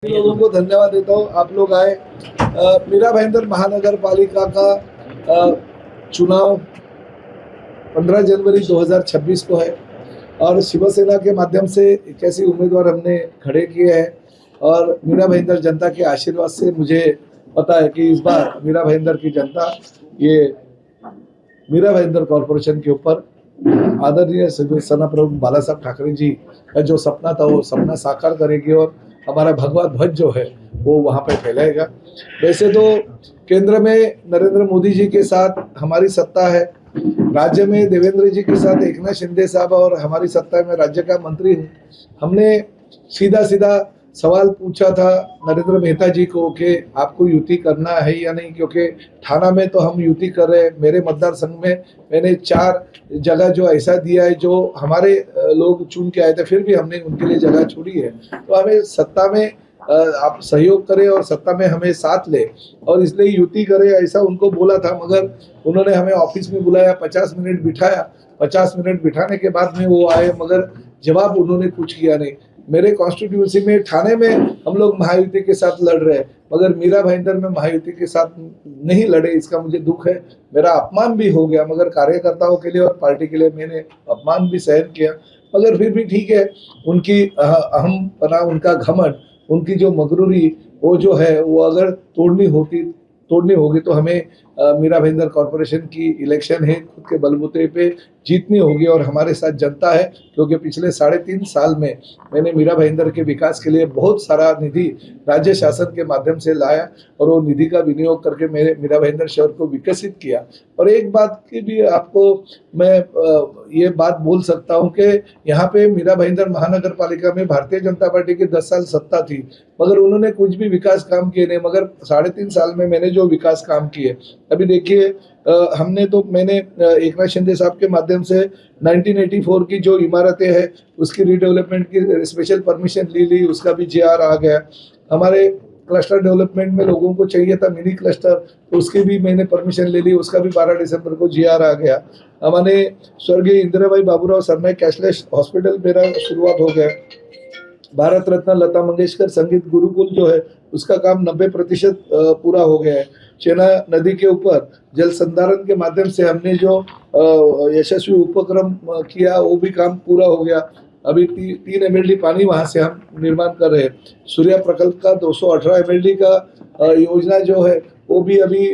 लोगों को धन्यवाद देता हूँ, आप लोग आए। मीरा भाईंदर महानगर पालिका का चुनाव 15 जनवरी 2026 को है और शिवसेना के माध्यम से 81 उम्मीदवार हमने खड़े किए हैं और मीरा भाईंदर जनता के आशीर्वाद से मुझे पता है कि इस बार मीरा भाईंदर की जनता ये मीरा भाईंदर कॉरपोरेशन के ऊपर आदरणीय सेना प्रमुख बाला साहब ठाकरे जी का जो सपना था वो सपना साकार करेगी और हमारा भगवा ध्वज जो है वो वहाँ पे फैलाएगा। वैसे तो केंद्र में नरेंद्र मोदी जी के साथ हमारी सत्ता है, राज्य में देवेंद्र जी के साथ एकनाथ शिंदे साहब और हमारी सत्ता में राज्य का मंत्री हूँ। हमने सीधा सीधा सवाल पूछा था नरेंद्र मेहता जी को कि आपको युति करना है या नहीं, क्योंकि थाना में तो हम युति कर रहे हैं। मेरे मतदार संघ में मैंने 4 जगह जो ऐसा दिया है जो हमारे लोग चुन के आए थे, फिर भी हमने उनके लिए जगह छोड़ी है। तो हमें सत्ता में आप सहयोग करें और सत्ता में हमें साथ ले और इसलिए युति करें ऐसा उनको बोला था, मगर उन्होंने हमें ऑफिस में बुलाया, 50 मिनट बिठाया। 50 मिनट बिठाने के बाद में वो आए, मगर जवाब उन्होंने कुछ किया नहीं। मेरे कॉन्स्टिट्यूंसी में ठाणे में हम लोग महायुति के साथ लड़ रहे हैं, मगर मीरा भाईंदर में महायुति के साथ नहीं लड़े, इसका मुझे दुख है। मेरा अपमान भी हो गया, मगर कार्यकर्ताओं के लिए और पार्टी के लिए मैंने अपमान भी सहन किया, मगर फिर भी ठीक है। उनकी अहमपना, उनका घमंड, उनकी जो मगरूरी वो जो है वो अगर तोड़नी होगी तो हमें मीरा भाईंदर कॉरपोरेशन की इलेक्शन है, खुद के बलबूते पे जीतनी होगी और हमारे साथ जनता है, क्योंकि पिछले 3.5 साल में मैंने मीरा भाईंदर के विकास के लिए बहुत सारा निधि राज्य शासन के माध्यम से लाया और वो निधि का विनियोग करके मेरे मीरा भाईंदर शहर को विकसित किया। और एक बात की भी आपको मैं ये बात बोल सकता हूँ कि यहाँ पे मीरा भाईंदर महानगर पालिका में भारतीय जनता पार्टी की 10 साल सत्ता थी, मगर उन्होंने कुछ भी विकास काम किए नहीं। मगर 3.5 साल में मैंने जो विकास काम किए, अभी देखिए मैंने एकनाथ शिंदे साहब के माध्यम से 1984 की जो इमारतें हैं उसकी रीडेवलपमेंट की स्पेशल परमिशन ली, उसका भी जीआर आ गया। हमारे क्लस्टर डेवलपमेंट में लोगों को चाहिए था मिनी क्लस्टर, तो उसकी भी मैंने परमिशन ले ली, उसका भी 12 दिसंबर को जीआर आ गया। हमारे स्वर्गीय इंदिराबाई बाबूराव सरनाईक कैशलेस हॉस्पिटल मेरा शुरुआत हो गया। भारत रत्न लता मंगेशकर संगीत गुरुकुल जो है उसका काम 90% पूरा हो गया है। चेना नदी के ऊपर जल संधारण के माध्यम से हमने जो यशस्वी उपक्रम किया वो भी काम पूरा हो गया। अभी 3 MLD पानी वहां से हम निर्माण कर रहे हैं। सूर्या प्रकल्प का 218 MLD का योजना जो है वो भी अभी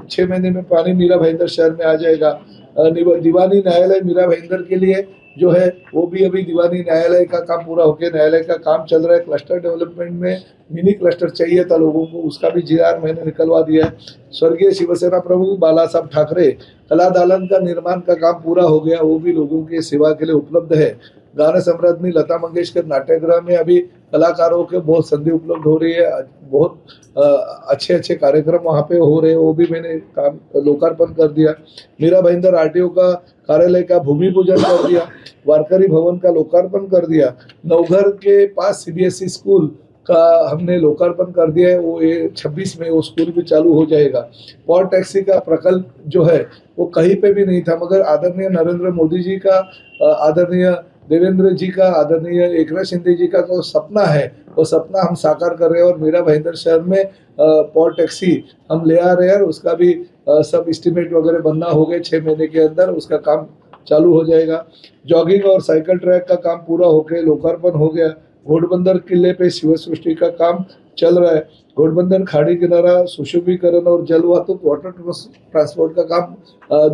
6 महीने में पानी मीरा भाईंदर शहर में आ जाएगा। दीवानी न्यायालय मीरा भाईंदर के लिए जो है वो भी अभी दीवानी न्यायालय का काम पूरा होकर न्यायालय का काम चल रहा है। क्लस्टर डेवलपमेंट में मिनी क्लस्टर चाहिए था लोगों को, उसका भी जीआर मैंने निकलवा दिया है। स्वर्गीय शिवसेना प्रमुख बाला साहब ठाकरे कला दालन का निर्माण का काम पूरा हो गया, वो भी लोगों की सेवा के लिए उपलब्ध है। गाना सम्राज्ञी लता मंगेशकर नाट्यगृह में अभी कलाकारों के बहुत संधि उपलब्ध हो रही है, बहुत अच्छे कार्यक्रम वहाँ पे हो रहे हैं, वो भी मैंने काम लोकार्पण कर दिया। मीरा भाईंदर आरटीओ का कार्यालय का भूमि पूजन कर दिया, वारकरी भवन का लोकार्पण कर दिया, नवघर के पास सीबीएसई स्कूल का हमने लोकार्पण कर दिया है, वो 26 में वो स्कूल भी चालू हो जाएगा। पॉर टैक्सी का प्रकल्प जो है वो कहीं पे भी नहीं था, मगर आदरणीय नरेंद्र मोदी जी का, आदरणीय देवेंद्र जी का, आदरणीय एकनाथ शिंदे जी का जो सपना है वो सपना हम साकार कर रहे हैं और मीरा भाईंदर शहर में पॉर टैक्सी हम ले आ रहे हैं और उसका भी सब एस्टिमेट वगैरह बनना हो गए। 6 महीने के अंदर उसका काम चालू हो जाएगा। जॉगिंग और साइकिल ट्रैक का काम पूरा होकर लोकार्पण हो गया। घोड़बंदर किले पे शिव सृष्टि का काम चल रहा है। घोड़बंदर खाड़ी किनारा सुशोभीकरण और जल वाहतुक वाटर ट्रांसपोर्ट का काम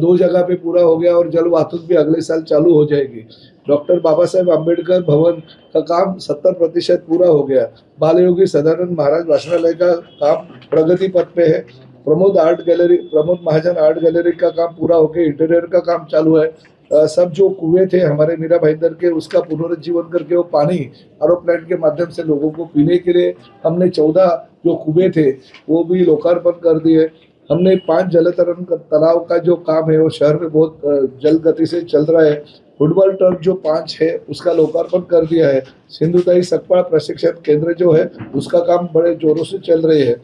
2 जगह पे पूरा हो गया और जल वाहतुक भी अगले साल चालू हो जाएगी। डॉक्टर बाबा साहेब आम्बेडकर भवन का काम 70% पूरा हो गया। बाल योगी सदानंद महाराज वाचनालय का काम प्रगति पथ पे है। प्रमोद महाजन आर्ट गैलरी का काम पूरा होकर इंटीरियर का काम चालू है। सब जो कुएं थे हमारे मीरा भाईंदर के उसका पुनरुज्जीवन करके वो पानी आरओ प्लांट के माध्यम से लोगों को पीने के लिए हमने 14 जो कुएं थे वो भी लोकार्पण कर दिए। हमने 5 जलतरण तालाब का जो काम है वो शहर में बहुत जल्द गति से चल रहा है। फुटबॉल टर्फ जो 5 है उसका लोकार्पण कर दिया है। सिंधुताई सकपाल प्रशिक्षण केंद्र जो है उसका काम बड़े जोरों से चल रहे हैं।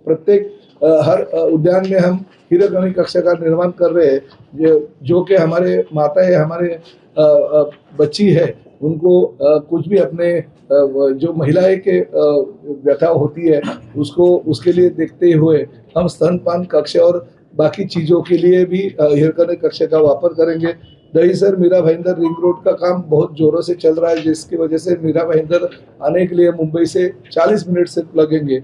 प्रत्येक हर उद्यान में हम हीराकणी कक्षा का निर्माण कर रहे हैं, जो कि हमारे माताएं, हमारे बच्ची है, उनको कुछ भी अपने जो महिलाएं के व्यथा होती है उसको उसके लिए देखते हुए हम स्तनपान कक्ष और बाकी चीज़ों के लिए भी हीराकणी कक्ष का वापर करेंगे। दहीसर मीरा भाईंदर रिंग रोड का काम बहुत जोरों से चल रहा है, जिसकी वजह से मीरा भाईंदर आने के लिए मुंबई से 40 मिनट से लगेंगे।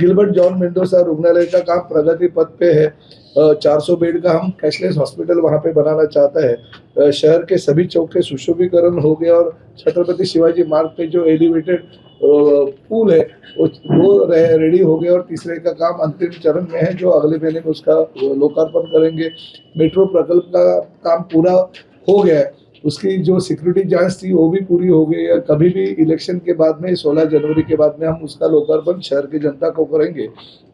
गिलबर्ट जॉन मेंडोसा रुग्णालय का काम प्रगति पथ पे है। 400 बेड का हम कैशलेस हॉस्पिटल वहाँ पे बनाना चाहता है। शहर के सभी चौक के सुशोभीकरण हो गए और छत्रपति शिवाजी मार्ग पे जो एलिवेटेड पुल है वो 2 रेडी हो गए और तीसरे का काम अंतिम चरण में है, जो अगले महीने में उसका लोकार्पण करेंगे। मेट्रो प्रकल्प का काम पूरा हो गया है, उसकी जो सिक्योरिटी जांच थी वो भी पूरी हो गई है। कभी भी इलेक्शन के बाद में 16 जनवरी के बाद में हम उसका लोकार्पण शहर की जनता को करेंगे।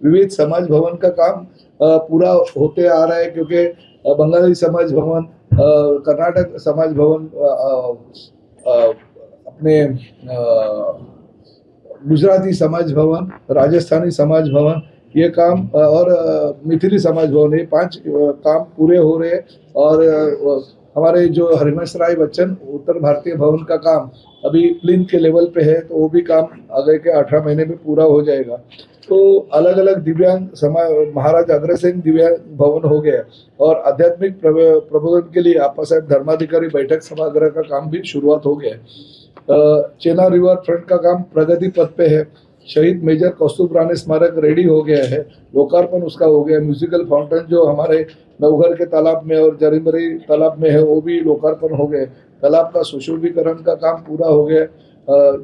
विविध समाज भवन का काम पूरा होते आ रहा है, क्योंकि बंगाली समाज भवन, कर्नाटक समाज भवन, अपने गुजराती समाज भवन, राजस्थानी समाज भवन, ये काम और मिथिली समाज भवन, ये 5 काम पूरे हो रहे हैं। और हमारे जो हरिवंश राय बच्चन उत्तर भारतीय भवन का काम अभी प्लिंथ के लेवल पे है, तो वो भी काम आगे के 18 महीने में पूरा हो जाएगा। तो अलग अलग दिव्यांग समाज, महाराज अग्रसेन दिव्यांग भवन हो गया और आध्यात्मिक प्रबोधन के लिए आपा साहब धर्माधिकारी बैठक सभागृह का काम भी शुरुआत हो गया। चेना रिवर फ्रंट का काम प्रगति पथ पे है। शहीद मेजर कौस्तुभ राणे स्मारक रेडी हो गया है, लोकार्पण उसका हो गया। म्यूजिकल फाउंटेन जो हमारे नवघर के तालाब में और जरीमरी तालाब में है, वो भी लोकार्पण हो गए। तालाब का सुशोभीकरण का काम पूरा हो गया।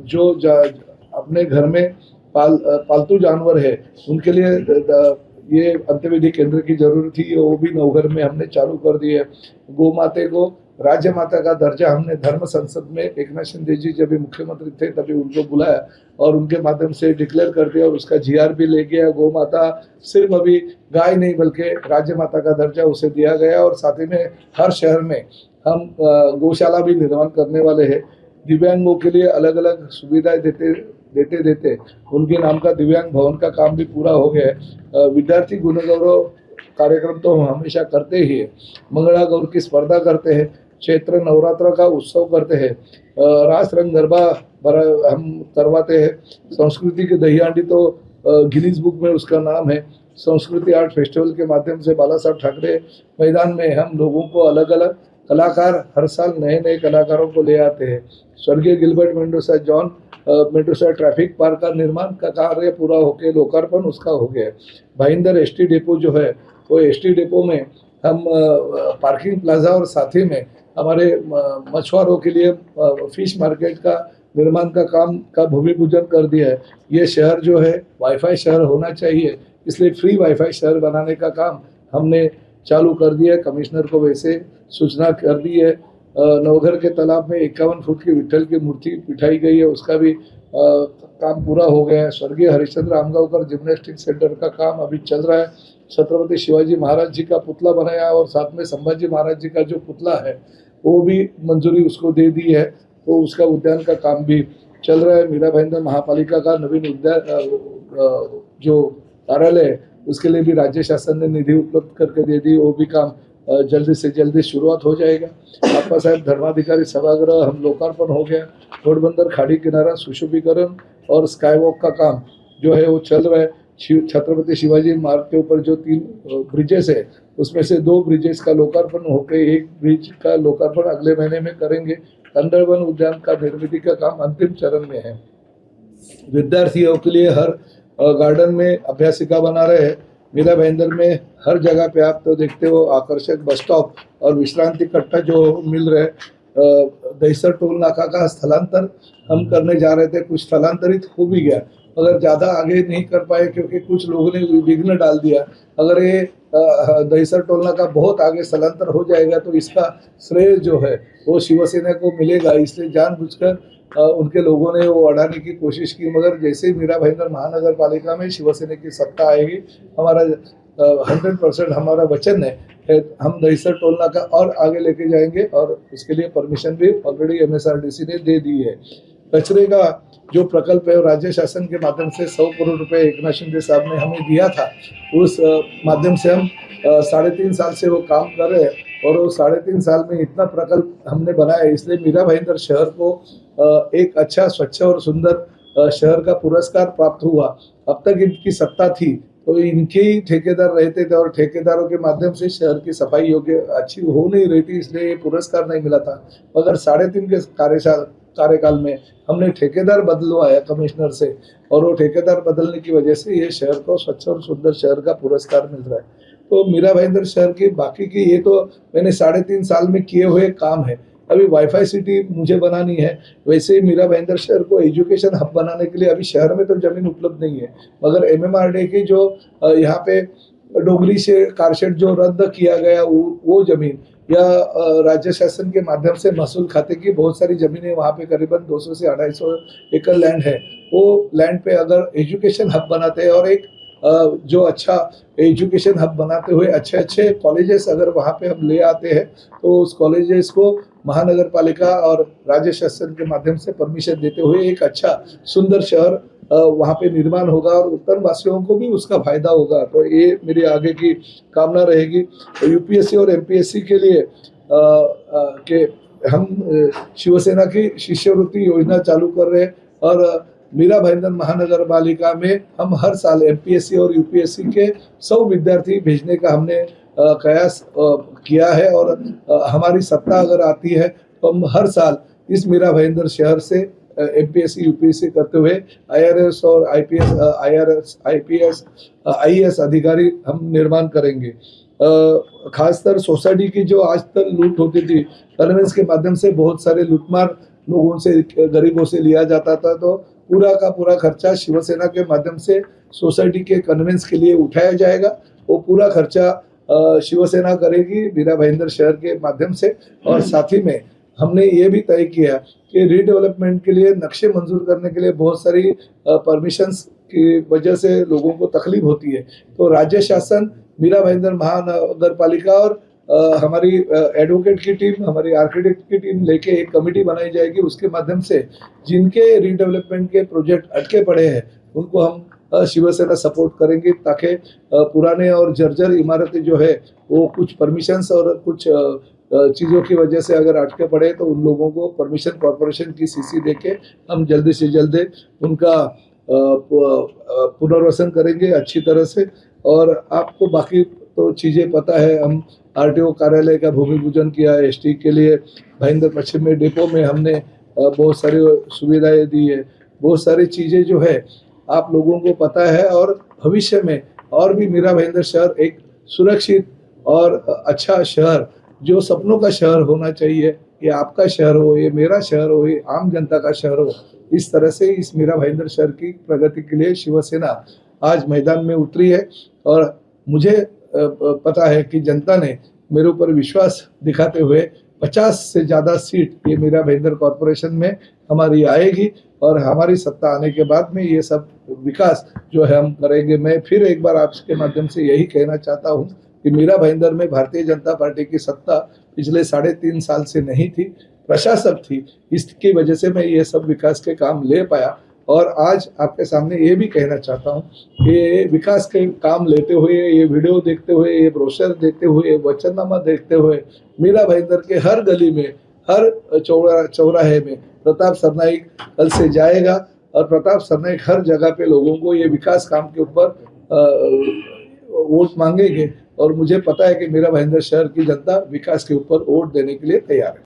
जो अपने घर में पालतू जानवर है उनके लिए ये अंत्यविधि केंद्र की जरूरत थी, वो भी नवघर में हमने चालू कर दिए। गौ माता को राज्य माता का दर्जा हमने धर्म संसद में एकनाथ शिंदे जी जब भी मुख्यमंत्री थे तभी उनको बुलाया और उनके माध्यम से डिक्लेयर कर दिया और उसका जीआर भी ले गया। गौ माता सिर्फ अभी गाय नहीं बल्कि राज्य माता का दर्जा उसे दिया गया और साथ ही में हर शहर में हम गौशाला भी निर्माण करने वाले हैं। दिव्यांगों के लिए अलग अलग सुविधाएं देते उनके नाम का दिव्यांग भवन का काम भी पूरा हो गया है। विद्यार्थी गुण गौरव कार्यक्रम तो हम हमेशा करते ही है। मंगला गौर की स्पर्धा करते हैं, क्षेत्र नवरात्र का उत्सव करते हैं, रास रंग गरबा हम करवाते हैं। संस्कृति की दही हांडी तो गिनीज बुक में उसका नाम है। संस्कृति आर्ट फेस्टिवल के माध्यम से बाला साहब ठाकरे मैदान में हम लोगों को अलग अलग कलाकार हर साल नए नए कलाकारों को ले आते हैं। स्वर्गीय Gilbert Mendoza John Mendoza traffic park का निर्माण का कार्य पूरा होकर लोकार्पण उसका हो गया। भाईंदर एसटी डेपो जो है वो एसटी डेपो में हम पार्किंग प्लाजा और साथ ही में हमारे मछुआरों के लिए फिश मार्केट का निर्माण का काम का भूमि पूजन कर दिया है। ये शहर जो है वाईफाई शहर होना चाहिए, इसलिए फ्री वाईफाई शहर बनाने का काम हमने चालू कर दिया है। कमिश्नर को वैसे सूचना कर दी है। नवघर के तालाब में 51 फुट की विठल की मूर्ति बिठाई गई है, उसका भी काम पूरा हो गया है। स्वर्गीय हरिश्चंद्र आमगांवकर जिम्नास्टिक सेंटर का काम अभी चल रहा है। छत्रपति शिवाजी महाराज जी का पुतला बनाया और साथ में संभाजी महाराज जी का जो पुतला है वो भी मंजूरी उसको दे दी है, तो उसका उद्यान का काम भी चल रहा है। मीरा भाईंदर महापालिका का नवीन उद्यान जो कार्यालय है उसके लिए भी राज्य शासन ने निधि उपलब्ध करके दे दी, वो भी काम जल्दी से जल्दी शुरुआत हो जाएगा। आपा साहब धर्माधिकारी सभागृह हम लोकार्पण हो गया। घोड़बंदर खाड़ी किनारा सुशोभीकरण और स्काई वॉक का काम जो है वो चल रहा है। छत्रपति शिवाजी मार्ग के ऊपर जो 3 ब्रिजेस है उसमें से 2 ब्रिजेस का लोकार्पण होकर 1 ब्रिज का लोकार्पण अगले महीने में करेंगे। कंदरवन उद्यान का निर्मित का काम अंतिम चरण में है। विद्यार्थियों के लिए हर गार्डन में अभ्यासिका बना रहे हैं। मीरा भाईंदर में हर जगह पे आप तो देखते हो आकर्षक बस स्टॉप और विश्रांति कट्टा जो मिल रहे। दहीसर टोल नाका का स्थलांतर हम करने जा रहे थे, कुछ स्थलांतरित हो भी गया मगर ज़्यादा आगे नहीं कर पाए क्योंकि कुछ लोगों ने विघ्न डाल दिया। अगर ये दहीसर टोल नाका बहुत आगे स्थलांतर हो जाएगा तो इसका श्रेय जो है वो शिवसेना को मिलेगा, इसलिए जानबूझकर उनके लोगों ने वो अड़ाने की कोशिश की। मगर जैसे ही मीरा भाईंदर महानगर पालिका में शिवसेना की सत्ता आएगी, हमारा 100% हमारा वचन है हम दहीसर टोल नाका और आगे लेके जाएंगे और उसके लिए परमिशन भी ऑलरेडी MSRDC ने दे दी है। कचरे का जो प्रकल्प है राज्य शासन के माध्यम से 100 करोड़ रुपए एकनाथ शिंदे साहब ने हमें दिया था, उस माध्यम से हम 3.5 साल से वो काम कर रहे हैं और वो 3.5 साल में इतना प्रकल्प हमने बनाया, इसलिए मीरा भाईंदर शहर को एक अच्छा स्वच्छ और सुंदर शहर का पुरस्कार प्राप्त हुआ। अब तक इनकी सत्ता थी तो इनके ही ठेकेदार रहते थे और ठेकेदारों के माध्यम से शहर की सफाई योग्य अच्छी हो नहीं रही थी, इसलिए ये पुरस्कार नहीं मिला था। मगर 3.5 के कार्यकाल में हमने ठेकेदार बदलवाया कमिश्नर से और वो ठेकेदार बदलने की वजह से ये शहर को स्वच्छ और सुंदर शहर का पुरस्कार मिल रहा है। तो मीरा भाईंदर शहर की बाकी की ये तो मैंने 3.5 साल में किए हुए काम है। अभी वाईफाई सिटी मुझे बनानी है, वैसे ही मीरा भाईंदर शहर को एजुकेशन हब बनाने के लिए अभी शहर में तो जमीन उपलब्ध नहीं है, मगर MMRDA की जो यहाँ पे डोगरी से कारशेड जो रद्द किया गया वो जमीन या राज्य शासन के माध्यम से महसूल खाते की बहुत सारी जमीनें वहाँ पे करीबन 200 से 250 एकड़ लैंड है। वो लैंड पे अगर एजुकेशन हब बनाते हैं और एक जो अच्छा एजुकेशन हब बनाते हुए अच्छे अच्छे कॉलेजेस अगर वहाँ पे हम ले आते हैं तो उस कॉलेजेस को महानगर पालिका और राज्य शासन के माध्यम से परमिशन देते हुए एक अच्छा सुंदर शहर वहाँ पे निर्माण होगा और उत्तर वासियों को भी उसका फायदा होगा। तो ये मेरी आगे की कामना रहेगी। तो UPSC और MPSC के लिए के हम शिवसेना की शिष्यवृत्ति योजना चालू कर रहे हैं और मीरा भाईंदर महानगर पालिका में हम हर साल MPSC और UPSC के 100 विद्यार्थी भेजने का हमने कयास किया है और हमारी सत्ता अगर आती है तो हम हर साल इस मीरा भाईंदर शहर से MPSC UPSC करते हुए IRS और IAS अधिकारी हम निर्माण करेंगे। खासकर सोसाइटी की जो आज तक लूट होती थी, कन्वेंस के माध्यम से बहुत सारे लूटमार लोगों से गरीबों से लिया जाता था, तो पूरा का पूरा खर्चा शिवसेना के माध्यम से सोसाइटी के कन्वेंस के लिए उठाया जाएगा। वो पूरा खर्चा शिवसेना करेगी मीरा भाईंदर शहर के माध्यम से। और साथ ही में हमने ये भी तय किया कि रीडेवलपमेंट के लिए नक्शे मंजूर करने के लिए बहुत सारी परमिशंस की वजह से लोगों को तकलीफ होती है, तो राज्य शासन मीरा भाईंदर महानगर पालिका और हमारी एडवोकेट की टीम, हमारी आर्किटेक्ट की टीम लेके एक कमेटी बनाई जाएगी। उसके माध्यम से जिनके रीडेवलपमेंट के प्रोजेक्ट अटके पड़े हैं उनको हम शिवसेना सपोर्ट करेंगे, ताकि पुराने और जर्जर इमारतें जो है वो कुछ परमिशंस और कुछ चीज़ों की वजह से अगर अटके पड़े तो उन लोगों को परमिशन कॉर्पोरेशन की CC देके हम जल्दी से जल्दी उनका पुनर्वसन करेंगे अच्छी तरह से। और आपको बाकी तो चीज़ें पता है, हम RTO कार्यालय का भूमि पूजन किया, ST के लिए भाईंदर पश्चिम में डिपो में हमने बहुत सारी सुविधाएं दी है। बहुत सारी चीज़ें जो है आप लोगों को पता है और भविष्य में और भी मीरा भाईंदर शहर एक सुरक्षित और अच्छा शहर, जो सपनों का शहर होना चाहिए, ये आपका शहर हो, ये मेरा शहर हो, ये आम जनता का शहर हो, इस तरह से इस मीरा भाईंदर शहर की प्रगति के लिए शिवसेना आज मैदान में उतरी है। और मुझे पता है कि जनता ने मेरे ऊपर विश्वास दिखाते हुए 50 से ज़्यादा सीट ये मीरा भाईंदर कॉरपोरेशन में हमारी आएगी और हमारी सत्ता आने के बाद में ये सब विकास जो है हम करेंगे। मैं फिर एक बार आपके माध्यम से यही कहना चाहता हूँ कि मीरा भाईंदर में भारतीय जनता पार्टी की सत्ता पिछले 3.5 साल से नहीं थी, प्रशासक थी, इसकी वजह से मैं ये सब विकास के काम ले पाया। और आज आपके सामने ये भी कहना चाहता हूँ कि विकास के काम लेते हुए, ये वीडियो देखते हुए, ये ब्रोशर देखते हुए, वचननामा देखते हुए, मीरा भाईंदर के हर गली में, हर चौराहे में प्रताप सरनाईक कल से जाएगा और प्रताप सरनाईक हर जगह पे लोगों को ये विकास काम के ऊपर वोट मांगेंगे। और मुझे पता है कि मीरा भाईंदर शहर की जनता विकास के ऊपर वोट देने के लिए तैयार है।